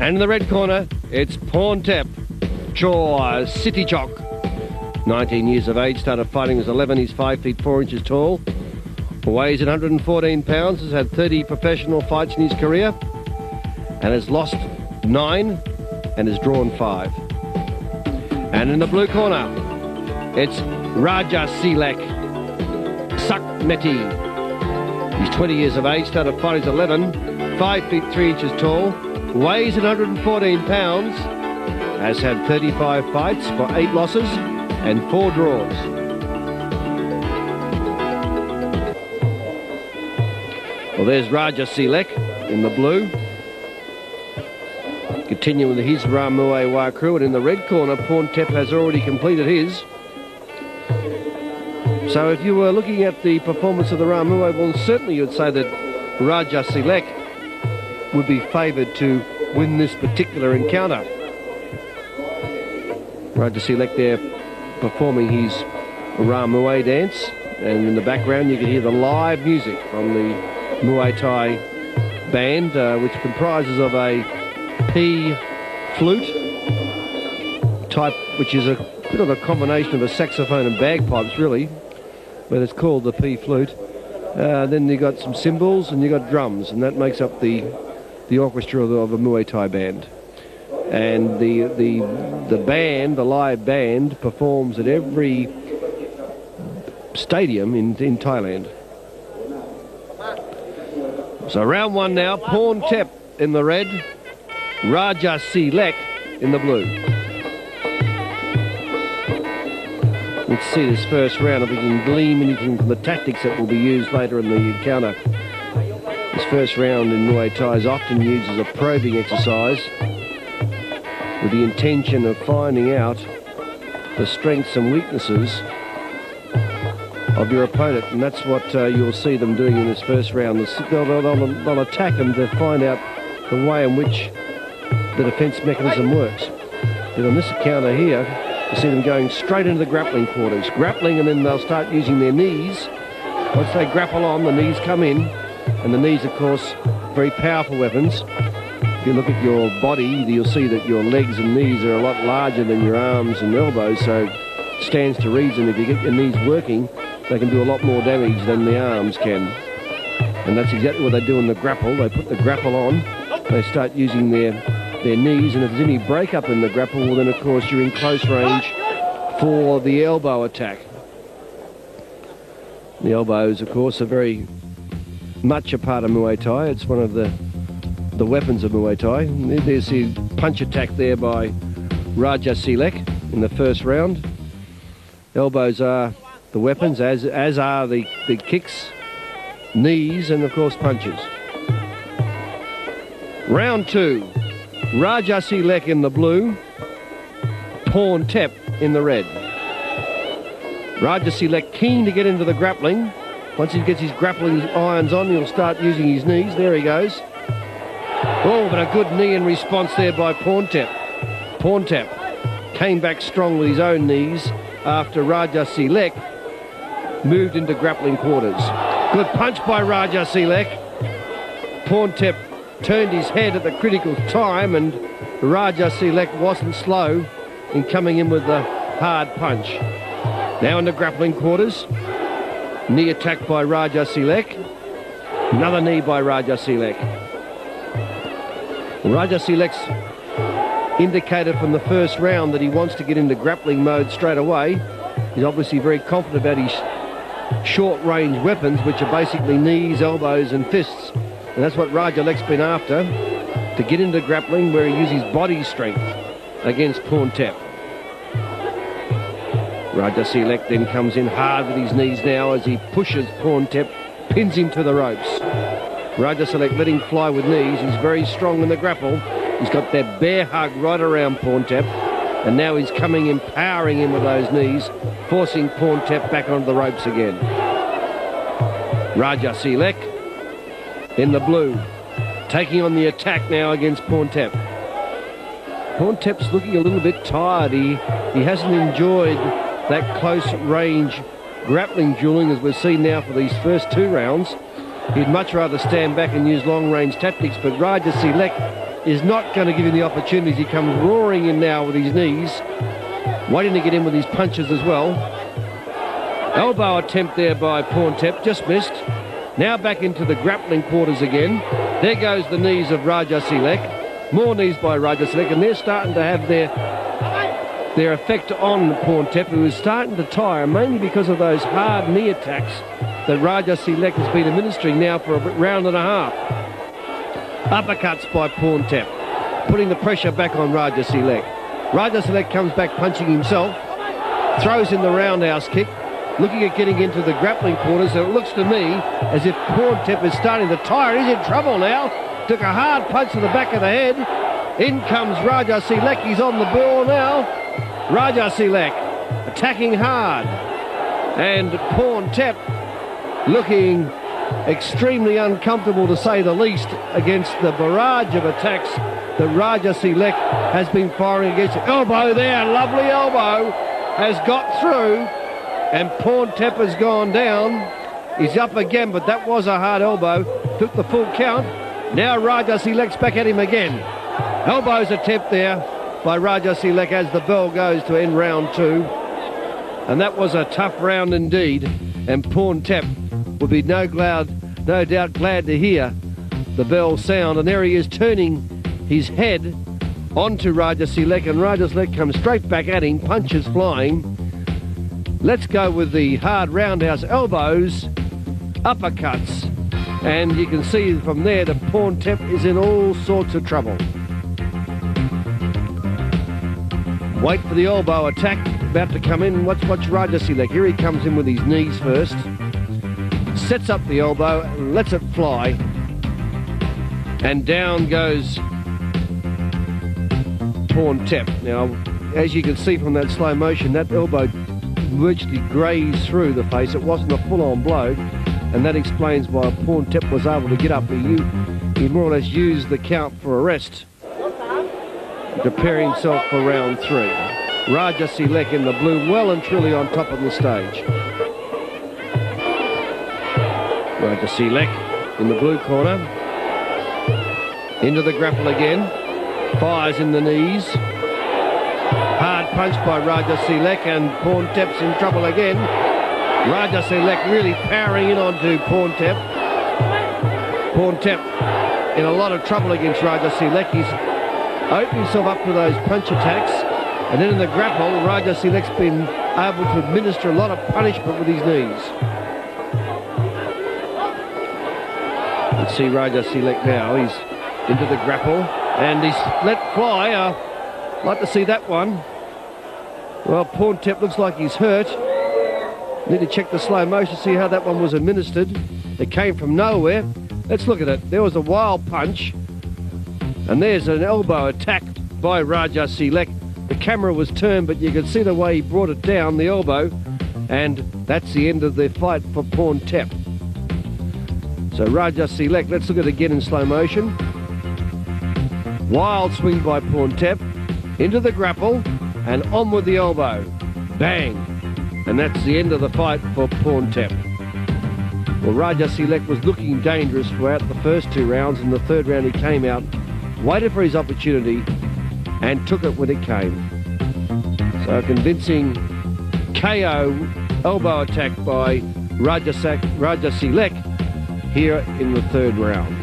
And in the red corner, it's Porntep Chaw City Chock. 19 years of age, started fighting as 11. He's 5 feet 4 inches tall. Weighs 114 pounds, has had 30 professional fights in his career, and has lost 9 and has drawn 5. And in the blue corner, it's Raja Silek Sakmeti. He's 20 years of age, started fighting as 11, 5 feet 3 inches tall, weighs 114 pounds, has had 35 fights for 8 losses and 4 draws. Well, there's Raja Silek in the blue. Continuing with his Ramue Wa crew, and in the red corner, Porntep has already completed his. So if you were looking at the performance of the Ramue, well, certainly you'd say that Raja Silek would be favoured to win this particular encounter. Raja Silek there performing his Ramue dance, and in the background you can hear the live music from the Muay Thai band, which comprises of a pea flute type, which is a bit of a combination of a saxophone and bagpipes really, but it's called the pea flute. Then you got some cymbals and you got drums, and that makes up the orchestra of a Muay Thai band. And the band, the live band, performs at every stadium in Thailand. So round one now, Porntep in the red, Raja Silek in the blue. Let's see this first round, if we can glean anything from the tactics that will be used later in the encounter. This first round in Muay Thai is often used as a probing exercise with the intention of finding out the strengths and weaknesses of your opponent, and that's what you'll see them doing in this first round. They'll attack them to find out the way in which the defence mechanism works. But on this encounter here, you see them going straight into the grappling quarters, grappling, and then they'll start using their knees. Once they grapple on, the knees come in, and the knees, of course, very powerful weapons. If you look at your body, you'll see that your legs and knees are a lot larger than your arms and elbows, so it stands to reason if you get your knees working, they can do a lot more damage than the arms can. And that's exactly what they do in the grapple. They put the grapple on, they start using their knees, and if there's any break-up in the grapple, well, then of course you're in close range for the elbow attack. The elbows, of course, are very much a part of Muay Thai. It's one of the weapons of Muay Thai. There's the punch attack there by Raja Silek in the first round. Elbows are the weapons, as are the kicks, knees, and of course punches. Round two, Raja Silek in the blue, Porntep in the red. Raja Silek keen to get into the grappling. Once he gets his grappling irons on, he'll start using his knees. There he goes. Oh, but a good knee in response there by Porntep. Porntep came back strong with his own knees after Raja Silek moved into grappling quarters. Good punch by Raja Silek. Porntep turned his head at the critical time, and Raja Silek wasn't slow in coming in with the hard punch. Now into grappling quarters. Knee attack by Raja Silek. Another knee by Raja Silek. Raja Silek's indicated from the first round that he wants to get into grappling mode straight away. He's obviously very confident about his short-range weapons, which are basically knees, elbows and fists. And that's what Raja Silek's been after, to get into grappling where he uses body strength against Porntep. Raja Silek then comes in hard with his knees now as he pushes Porntep, pins him to the ropes. Raja Silek letting fly with knees. He's very strong in the grapple. He's got that bear hug right around Porntep, and now he's coming in, powering him with those knees, forcing Porntep back onto the ropes again. Raja Silek in the blue, taking on the attack now against Porntep. Porntep's looking a little bit tired. He hasn't enjoyed that close range grappling dueling as we've seen now for these first two rounds. He'd much rather stand back and use long range tactics, but Raja Silek is not going to give him the opportunities. He comes roaring in now with his knees, waiting to get in with his punches as well. Elbow attempt there by Porntep, just missed. Now back into the grappling quarters again. There goes the knees of Rajasilek. More knees by Rajasilek, and they're starting to have their effect on Porntep, who is starting to tire, mainly because of those hard knee attacks that Rajasilek has been administering now for a round and a half. Uppercuts by Porntep, putting the pressure back on Rajasilek. Rajasilek comes back punching himself, throws in the roundhouse kick, looking at getting into the grappling quarters. So it looks to me as if Porntep is starting to tire. He's in trouble now. Took a hard punch to the back of the head. In comes Rajasilek. He's on the ball now. Rajasilek attacking hard. And Porntep looking extremely uncomfortable, to say the least, against the barrage of attacks that Rajasilek has been firing against. Elbow there, lovely elbow, has got through, and Porntep has gone down. He's up again, but that was a hard elbow. Took the full count. Now Rajasilek's back at him again. Elbows attempt there by Rajasilek as the bell goes to end round 2. And that was a tough round indeed, and Porntep will be no doubt glad to hear the bell sound. And there he is, turning his head onto Rajasilek, and Rajasilek comes straight back at him, punches flying. Let's go with the hard roundhouse elbows, uppercuts, and you can see from there that Porntep is in all sorts of trouble. Wait for the elbow attack, about to come in. Watch Rajasilek. Here he comes in with his knees first. Sets up the elbow, lets it fly, and down goes Porntep. Now, as you can see from that slow motion, that elbow virtually grazed through the face. It wasn't a full-on blow, and that explains why Porntep was able to get up. He more or less used the count for a rest, prepare himself for round 3. Rajasilek in the blue, well and truly on top of the stage. Rajasilek in the blue corner. Into the grapple again. Fires in the knees. Hard punch by Rajasilek, and Porntep's in trouble again. Rajasilek really powering in onto Porntep. Porntep in a lot of trouble against Rajasilek. He's opened himself up to those punch attacks, and then in the grapple, Rajasilek's been able to administer a lot of punishment with his knees. Let's see Rajasilek now. He's into the grapple, and he's let fly. I'd like to see that one. Well, Porntep looks like he's hurt. Need to check the slow motion, see how that one was administered. It came from nowhere. Let's look at it. There was a wild punch, and there's an elbow attack by Rajasilek. The camera was turned, but you could see the way he brought it down, the elbow, and that's the end of the fight for Porntep. So Rajasilek, let's look at it again in slow motion. Wild swing by Porntep, into the grapple, and on with the elbow. Bang! And that's the end of the fight for Porntep. Well, Rajasilek was looking dangerous throughout the first 2 rounds. In the third round he came out, waited for his opportunity, and took it when it came. So a convincing KO elbow attack by Rajasilek here in the third round.